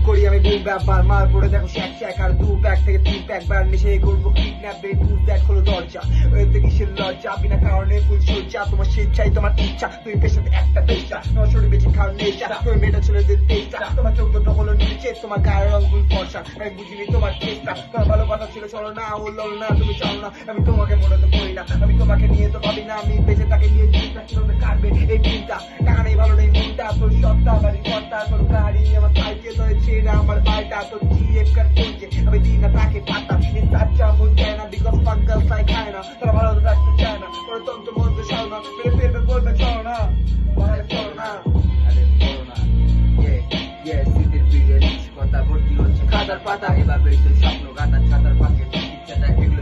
করি আমি বুম ব্যাপার, মাল পড়ে দেখো শ্যাক শ্যাক, আর 2 প্যাক থেকে 3 প্যাক বার মিশে করবো কিডন্যাপ, বেড বুঝ দেখ হলো দরজা, ওইতে কিসের লজ্জা, বিনা কারণে ফুল সজ্জা, তোমার স্বেচ্ছাই তোমার ইচ্ছা, তুমি পেশাতে একটা পেশা, তোমার শরীর বেঁচে খাওয়ার নেশা, তুমি মেয়েটা ছেলেদের তেইশা, তোমার চোখ দুটো হলো নিচে, তোমার গায়ের রং ফুল ফর্সা, আমি বুঝিনি তোমার চেষ্টা, তোমার ভালো কথা ছিল চলো না, হলো না তুমি চাও না, আমি তোমাকে মনে তো করি না, আমি তোমাকে নিয়ে তো ভাবি না, আমি বেঁচে তাকে নিয়ে জীবনটা কিভাবে কাটবে এই দিনটা, টাকা নেই ভালো নেই মনটা, তোর সপ্তাহ বাড়ি কর্তা, তোর গাড়ি আমার সাইকেল হয়েছে না আমার বাড়িটা, তোর জিএফ কার চলছে, আমি দিই না তাকে পাতা, এই সাচ্চা মন চায় না, বিকজ পাঙ্কাল সাই খায় না, তারা ভালো রাখতে চায় না, তোর তন্ত্র মন্ত্র চাও না, মেরে ফেলবে বলবে চলো না, বাইরে চলো না, আরে বলো না, শীতের পিরিয়ড কথা ভর্তি হচ্ছে খাতার পাতা, এভাবেই তো স্বপ্ন গাঁথা ছাতার পাখি, এগুলো